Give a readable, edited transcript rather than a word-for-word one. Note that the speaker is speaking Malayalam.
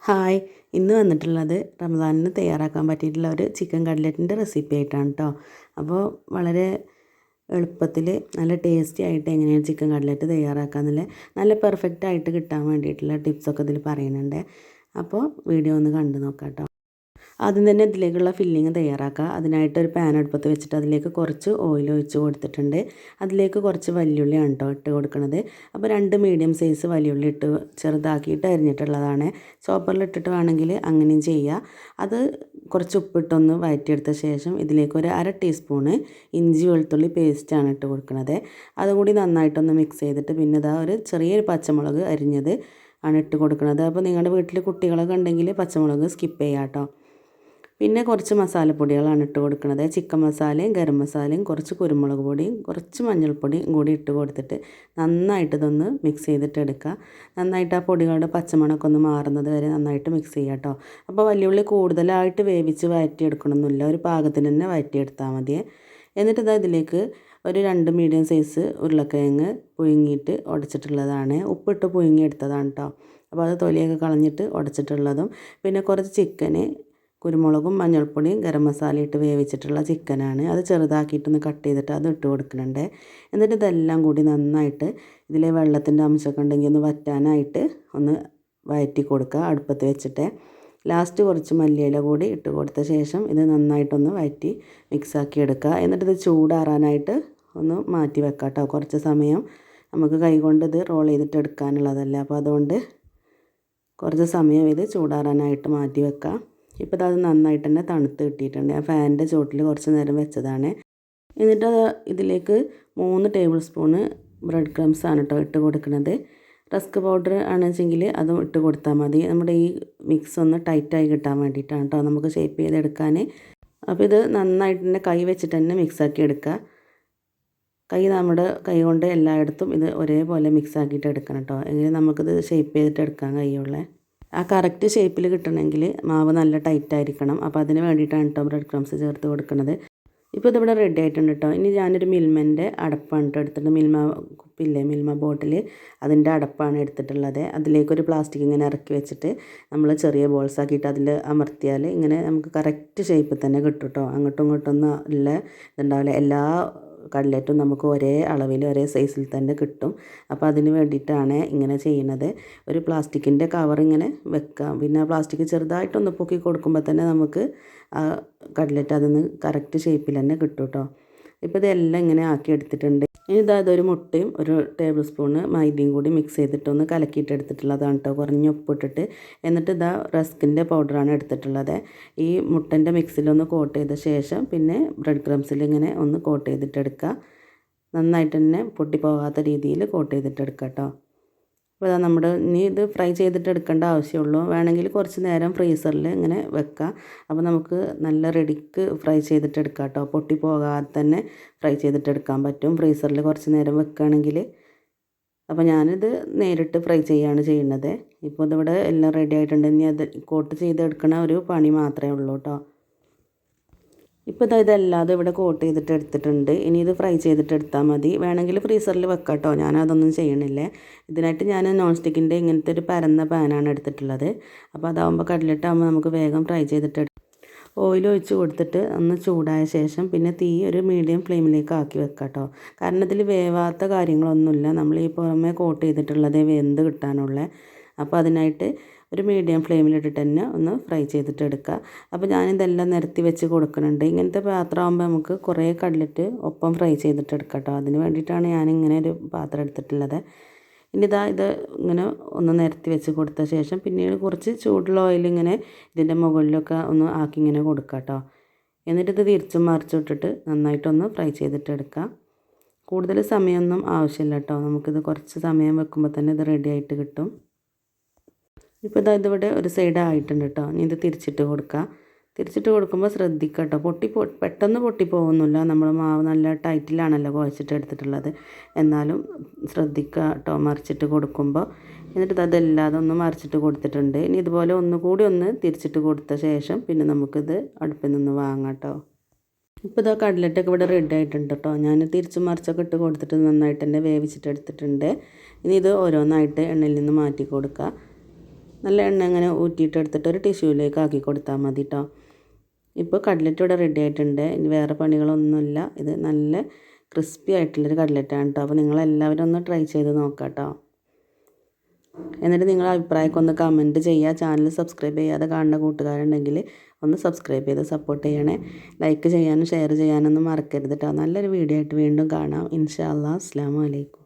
ഹായ്, ഇന്ന് വന്നിട്ടുള്ളത് റമദാനിന് തയ്യാറാക്കാൻ പറ്റിയിട്ടുള്ള ഒരു ചിക്കൻ കട്ട്ലറ്റിൻ്റെ റെസിപ്പി ആയിട്ടാണ് കേട്ടോ. അപ്പോൾ വളരെ എളുപ്പത്തിൽ നല്ല ടേസ്റ്റി ആയിട്ട് എങ്ങനെയാണ് ചിക്കൻ കട്ട്ലറ്റ് തയ്യാറാക്കാമെന്നുള്ള നല്ല പെർഫെക്റ്റ് ആയിട്ട് കിട്ടാൻ വേണ്ടിയിട്ടുള്ള ടിപ്സൊക്കെ ഇതിൽ പറയുന്നുണ്ട്. അപ്പോൾ വീഡിയോ ഒന്ന് കണ്ടു നോക്കാം കേട്ടോ. ആദ്യം തന്നെ ഇതിലേക്കുള്ള ഫില്ലിങ് തയ്യാറാക്കുക. അതിനായിട്ട് ഒരു പാൻ അടുപ്പത്ത് വെച്ചിട്ട് അതിലേക്ക് കുറച്ച് ഓയിൽ ഒഴിച്ച് കൊടുത്തിട്ടുണ്ട്. അതിലേക്ക് കുറച്ച് വലിയുള്ളിയാണ് കേട്ടോ ഇട്ട് കൊടുക്കുന്നത്. അപ്പോൾ 2 മീഡിയം സൈസ് വലിയുള്ളി ഇട്ട് ചെറുതാക്കിയിട്ട് അരിഞ്ഞിട്ടുള്ളതാണ്. ചോപ്പറിൽ ഇട്ടിട്ട് വേണമെങ്കിൽ അങ്ങനെയും ചെയ്യുക. അത് കുറച്ച് ഉപ്പിട്ടൊന്ന് വഴറ്റിയെടുത്ത ശേഷം ഇതിലേക്ക് ഒരു 1/2 ടീസ്പൂണ് ഇഞ്ചി വെളുത്തുള്ളി പേസ്റ്റാണ് ഇട്ട് കൊടുക്കുന്നത്. അതുകൂടി നന്നായിട്ടൊന്ന് മിക്സ് ചെയ്തിട്ട് പിന്നെ ഇതാ ഒരു ചെറിയൊരു പച്ചമുളക് അരിഞ്ഞത് ആണ് ഇട്ട് കൊടുക്കുന്നത്. അപ്പോൾ നിങ്ങളുടെ വീട്ടിൽ കുട്ടികളൊക്കെ ഉണ്ടെങ്കിൽ പച്ചമുളക് സ്കിപ്പ് ചെയ്യാം കേട്ടോ. പിന്നെ കുറച്ച് മസാലപ്പൊടികളാണ് ഇട്ട് കൊടുക്കുന്നത്. ചിക്കൻ മസാലയും ഗരം മസാലയും കുറച്ച് കുരുമുളക് പൊടിയും കുറച്ച് മഞ്ഞൾപ്പൊടിയും കൂടി ഇട്ട് കൊടുത്തിട്ട് നന്നായിട്ട് ഇതൊന്ന് മിക്സ് ചെയ്തിട്ട് എടുക്കുക. നന്നായിട്ട് ആ പൊടികളുടെ പച്ചമണമൊക്കെ ഒന്ന് മാറുന്നത് വരെ നന്നായിട്ട് മിക്സ് ചെയ്യുക കേട്ടോ. അപ്പോൾ വലിയുള്ളി കൂടുതലായിട്ട് വേവിച്ച് വഴറ്റിയെടുക്കണമെന്നില്ല, ഒരു പാകത്തിന് തന്നെ വഴറ്റിയെടുത്താൽ മതിയേ. എന്നിട്ട് ഇതാ ഇതിലേക്ക് ഒരു 2 മീഡിയം സൈസ് ഉരുളക്കിഴങ്ങ് പുഴുങ്ങിയിട്ട് ഉടച്ചിട്ടുള്ളതാണ്, ഉപ്പിട്ട് പുഴുങ്ങിയെടുത്തതാണ് കേട്ടോ. അപ്പോൾ അത് തൊലിയൊക്കെ കളഞ്ഞിട്ട് ഉടച്ചിട്ടുള്ളതും പിന്നെ കുറച്ച് ചിക്കന് കുരുമുളകും മഞ്ഞൾപ്പൊടിയും ഗരം മസാലയും ഇട്ട് വേവിച്ചിട്ടുള്ള ചിക്കനാണ്. അത് ചെറുതാക്കിയിട്ടൊന്ന് കട്ട് ചെയ്തിട്ട് അത് ഇട്ട് കൊടുക്കുന്നുണ്ട്. എന്നിട്ട് ഇതെല്ലാം കൂടി നന്നായിട്ട് ഇതിലെ വെള്ളത്തിൻ്റെ അംശമൊക്കെ ഉണ്ടെങ്കിൽ ഒന്ന് വറ്റാനായിട്ട് ഒന്ന് വഴറ്റി കൊടുക്കുക അടുപ്പത്ത് വെച്ചിട്ട്. ലാസ്റ്റ് കുറച്ച് മല്ലിയില കൂടി ഇട്ട് കൊടുത്ത ശേഷം ഇത് നന്നായിട്ടൊന്ന് വഴറ്റി മിക്സാക്കി എടുക്കുക. എന്നിട്ട് ഇത് ചൂടാറാനായിട്ട് ഒന്ന് മാറ്റി വെക്കാം കേട്ടോ. കുറച്ച് സമയം നമുക്ക് കൈകൊണ്ട് ഇത് റോൾ ചെയ്തിട്ട് എടുക്കാനുള്ളതല്ല, അപ്പോൾ അതുകൊണ്ട് കുറച്ച് സമയം ഇത് ചൂടാറാനായിട്ട് മാറ്റി വെക്കാം. ഇപ്പോൾ അത് നന്നായിട്ട് തന്നെ തണുത്ത് കിട്ടിയിട്ടുണ്ട്. ഞാൻ ഫാനിൻ്റെ ചോട്ടിൽ കുറച്ച് നേരം വെച്ചതാണ്. എന്നിട്ട് ഇതിലേക്ക് 3 ടേബിൾ സ്പൂണ് ബ്രെഡ് ക്രംസ് ആണ് കേട്ടോ ഇട്ട് കൊടുക്കുന്നത്. റസ്ക് പൗഡർ ആണെച്ചെങ്കിൽ അതും ഇട്ട് കൊടുത്താൽ മതി. നമ്മുടെ ഈ മിക്സ് ഒന്ന് ടൈറ്റായി കിട്ടാൻ വേണ്ടിയിട്ടാണ് കേട്ടോ, നമുക്ക് ഷേപ്പ് ചെയ്തെടുക്കാൻ. അപ്പോൾ ഇത് നന്നായിട്ട് തന്നെ കൈ വെച്ചിട്ട് തന്നെ മിക്സാക്കി എടുക്കുക. നമ്മുടെ കൈ കൊണ്ട് എല്ലായിടത്തും ഇത് ഒരേപോലെ മിക്സാക്കിയിട്ട് എടുക്കണം കേട്ടോ, എങ്കിലും നമുക്കിത് ഷേപ്പ് ചെയ്തിട്ട് എടുക്കാൻ കഴിയുള്ളൂ. ആ കറക്റ്റ് ഷേപ്പിൽ കിട്ടണമെങ്കിൽ മാവ് നല്ല ടൈറ്റായിരിക്കണം. അപ്പോൾ അതിന് വേണ്ടിയിട്ടാണ് കേട്ടോ ബ്രെഡ് ക്രംസ് ചേർത്ത് കൊടുക്കുന്നത്. ഇപ്പോൾ ഇതിവിടെ റെഡി ആയിട്ടുണ്ട് കേട്ടോ. ഇനി ഞാനൊരു മിൽമൻ്റെ അടപ്പാണ് കേട്ടോ എടുത്തിട്ട്, മിൽമ കുപ്പിയില്ലേ, മിൽമ ബോട്ടിൽ, അതിൻ്റെ അടപ്പാണ് എടുത്തിട്ടുള്ളത്. അതിലേക്കൊരു പ്ലാസ്റ്റിക് ഇങ്ങനെ ഇറക്കി വെച്ചിട്ട് നമ്മൾ ചെറിയ ബോൾസ് ആക്കിയിട്ട് അതിൽ അമർത്തിയാൽ ഇങ്ങനെ നമുക്ക് കറക്റ്റ് ഷേപ്പിൽ തന്നെ കിട്ടും കേട്ടോ. അങ്ങോട്ടും ഇങ്ങോട്ടൊന്നും ഉള്ള ഇതുണ്ടാവില്ല, എല്ലാ കട്ട്ലറ്റും നമുക്ക് ഒരേ അളവിൽ ഒരേ സൈസിൽ തന്നെ കിട്ടും. അപ്പോൾ അതിന് വേണ്ടിയിട്ടാണ് ഇങ്ങനെ ചെയ്യുന്നത്. ഒരു പ്ലാസ്റ്റിക്കിൻ്റെ കവർ ഇങ്ങനെ വെക്കാം, പിന്നെ ആ പ്ലാസ്റ്റിക് ചെറുതായിട്ടൊന്ന് പൊക്കി കൊടുക്കുമ്പോൾ തന്നെ നമുക്ക് ആ കട്ട്ലറ്റ് അതിന് കറക്റ്റ് ഷേപ്പിൽ തന്നെ കിട്ടും കേട്ടോ. ഇപ്പോൾ ഇതെല്ലാം ഇങ്ങനെ ആക്കി എടുത്തിട്ടുണ്ട്. ഇനി ഇതൊരു മുട്ടയും ഒരു ടേബിൾ സ്പൂണ് മൈദയും കൂടി മിക്സ് ചെയ്തിട്ടൊന്ന് കലക്കിയിട്ട് എടുത്തിട്ടുള്ളതാണ് കേട്ടോ, കുറഞ്ഞ ഉപ്പിട്ടിട്ട്. എന്നിട്ട് റസ്കിൻ്റെ പൗഡറാണ് എടുത്തിട്ടുള്ളത്. ഈ മുട്ടൻ്റെ മിക്സിലൊന്ന് കോട്ട് ചെയ്ത ശേഷം പിന്നെ ബ്രെഡ് ക്രംസിൽ ഇങ്ങനെ ഒന്ന് കോട്ട് ചെയ്തിട്ടെടുക്കുക. നന്നായിട്ട് തന്നെ പൊട്ടിപ്പോകാത്ത രീതിയിൽ കോട്ട് ചെയ്തിട്ടെടുക്കുക കേട്ടോ. അപ്പോൾ നമ്മുടെ ഇനി ഇത് ഫ്രൈ ചെയ്തിട്ട് എടുക്കേണ്ട ആവശ്യമുള്ളൂ. വേണമെങ്കിൽ കുറച്ച് നേരം ഫ്രീസറിൽ ഇങ്ങനെ വെക്കാം. അപ്പോൾ നമുക്ക് നല്ല റെഡിക്ക് ഫ്രൈ ചെയ്തിട്ട് എടുക്കാം കേട്ടോ. പൊട്ടി പോകാതെ തന്നെ ഫ്രൈ ചെയ്തിട്ട് എടുക്കാൻ പറ്റും ഫ്രീസറിൽ കുറച്ച് നേരം വെക്കുകയാണെങ്കിൽ. അപ്പോൾ ഞാനിത് നേരിട്ട് ഫ്രൈ ചെയ്യുകയാണ് ചെയ്യുന്നത്. ഇപ്പോൾ ഇതിവിടെ എല്ലാം റെഡി ആയിട്ടുണ്ട്. ഇനി അത് കോട്ട് ചെയ്തെടുക്കണ ഒരു പണി മാത്രമേ ഉള്ളൂ കേട്ടോ. ഇപ്പോൾ ഇതല്ലാതെ ഇവിടെ കോട്ട് ചെയ്തിട്ട് എടുത്തിട്ടുണ്ട്. ഇനി ഇത് ഫ്രൈ ചെയ്തിട്ട് എടുത്താൽ മതി. വേണമെങ്കിൽ ഫ്രീസറിൽ വെക്കാം കേട്ടോ, ഞാനതൊന്നും ചെയ്യണില്ലേ. ഇതിനായിട്ട് ഞാൻ നോൺ സ്റ്റിക്കിൻ്റെ ഇങ്ങനത്തെ ഒരു പരന്ന പാനാണ് എടുത്തിട്ടുള്ളത്. അപ്പോൾ അതാകുമ്പോൾ കട്ട്ലറ്റാകുമ്പോൾ നമുക്ക് വേഗം ഫ്രൈ ചെയ്തിട്ട് ഓയിൽ ഒഴിച്ച് കൊടുത്തിട്ട് ഒന്ന് ചൂടായ ശേഷം പിന്നെ തീ ഒരു മീഡിയം ഫ്ലെയിമിലേക്ക് ആക്കി വെക്കാം കേട്ടോ. കാരണം ഇതിൽ വേവാത്ത കാര്യങ്ങളൊന്നുമില്ല, നമ്മൾ ഈ പുറമേ കോട്ട് ചെയ്തിട്ടുള്ളത് വെന്ത് കിട്ടാനുള്ള. അപ്പോൾ അതിനായിട്ട് ഒരു മീഡിയം ഫ്ലെയിമിലിട്ടിട്ട് തന്നെ ഒന്ന് ഫ്രൈ ചെയ്തിട്ട് എടുക്കുക. അപ്പോൾ ഞാനിതെല്ലാം നിരത്തി വെച്ച് കൊടുക്കുന്നുണ്ട്. ഇങ്ങനത്തെ പാത്രമാകുമ്പോൾ നമുക്ക് കുറേ കട്ട്ലറ്റ് ഒപ്പം ഫ്രൈ ചെയ്തിട്ട് എടുക്കാം കേട്ടോ. അതിന് വേണ്ടിയിട്ടാണ് ഞാനിങ്ങനെ ഒരു പാത്രം എടുത്തിട്ടുള്ളത്. ഇനി ഇത് ഇങ്ങനെ ഒന്ന് നിരത്തി വെച്ച് കൊടുത്ത ശേഷം പിന്നീട് കുറച്ച് ചൂടുള്ള ഓയിൽ ഇങ്ങനെ ഇതിൻ്റെ മുകളിലൊക്കെ ഒന്ന് ആക്കി ഇങ്ങനെ കൊടുക്കുക കേട്ടോ. എന്നിട്ട് ഇത് തിരിച്ചും മറിച്ചും ഇട്ടിട്ട് നന്നായിട്ടൊന്ന് ഫ്രൈ ചെയ്തിട്ട് എടുക്കുക. കൂടുതൽ സമയമൊന്നും ആവശ്യമില്ല കേട്ടോ, നമുക്കിത് കുറച്ച് സമയം വെക്കുമ്പോൾ തന്നെ ഇത് റെഡി ആയിട്ട് കിട്ടും. ഇപ്പോൾ ഇതിവിടെ ഒരു സൈഡ് ആയിട്ടുണ്ട് കേട്ടോ. ഇനി ഇത് തിരിച്ചിട്ട് കൊടുക്കുക. തിരിച്ചിട്ട് കൊടുക്കുമ്പോൾ ശ്രദ്ധിക്കുക കേട്ടോ, പെട്ടെന്ന് പൊട്ടിപ്പോകുന്നില്ല. നമ്മൾ മാവ് നല്ല ടൈറ്റിലാണല്ലോ കുഴച്ചിട്ട് എടുത്തിട്ടുള്ളത്, എന്നാലും ശ്രദ്ധിക്കുക കേട്ടോ മറിച്ചിട്ട് കൊടുക്കുമ്പോൾ. എന്നിട്ട് അതല്ലാതെ ഒന്ന് മറിച്ചിട്ട് കൊടുത്തിട്ടുണ്ട്. ഇനി ഇതുപോലെ ഒന്നുകൂടി ഒന്ന് തിരിച്ചിട്ട് കൊടുത്ത ശേഷം പിന്നെ നമുക്കിത് അടുപ്പിൽ നിന്ന് വാങ്ങാം കേട്ടോ. ഇപ്പോൾ കട്ട്ലറ്റൊക്കെ ഇവിടെ റെഡി ആയിട്ടുണ്ട് കേട്ടോ. ഞാൻ തിരിച്ചും മറിച്ചൊക്കെ ഇട്ട് കൊടുത്തിട്ട് നന്നായിട്ട് തന്നെ വേവിച്ചിട്ട് എടുത്തിട്ടുണ്ട്. ഇനി ഇത് ഓരോന്നായിട്ട് എണ്ണയിൽ നിന്ന് മാറ്റി കൊടുക്കുക. നല്ല എണ്ണ അങ്ങനെ ഊറ്റിയിട്ടെടുത്തിട്ട് ഒരു ടിഷ്യൂവിലേക്ക് ആക്കി കൊടുത്താൽ മതി കേട്ടോ. ഇപ്പോൾ കട്ലറ്റ് ഇവിടെ റെഡി ആയിട്ടുണ്ട്. ഇനി വേറെ പണികളൊന്നുമില്ല. ഇത് നല്ല ക്രിസ്പി ആയിട്ടുള്ളൊരു കട്ലറ്റാണ് കേട്ടോ. അപ്പോൾ നിങ്ങളെല്ലാവരും ഒന്ന് ട്രൈ ചെയ്ത് നോക്കാം കേട്ടോ. എന്നിട്ട് നിങ്ങളുടെ അഭിപ്രായമൊക്കെ ഒന്ന് കമൻറ്റ് ചെയ്യുക. ചാനൽ സബ്സ്ക്രൈബ് ചെയ്യാതെ കാണുന്ന കൂട്ടുകാരുണ്ടെങ്കിൽ ഒന്ന് സബ്സ്ക്രൈബ് ചെയ്ത് സപ്പോർട്ട് ചെയ്യണേ. ലൈക്ക് ചെയ്യാനും ഷെയർ ചെയ്യാനൊന്നും മറക്കരുത് കേട്ടോ. നല്ലൊരു വീഡിയോ ആയിട്ട് വീണ്ടും കാണാം. ഇൻഷാ അല്ലാഹ്. അസ്സലാമു അലൈക്കും.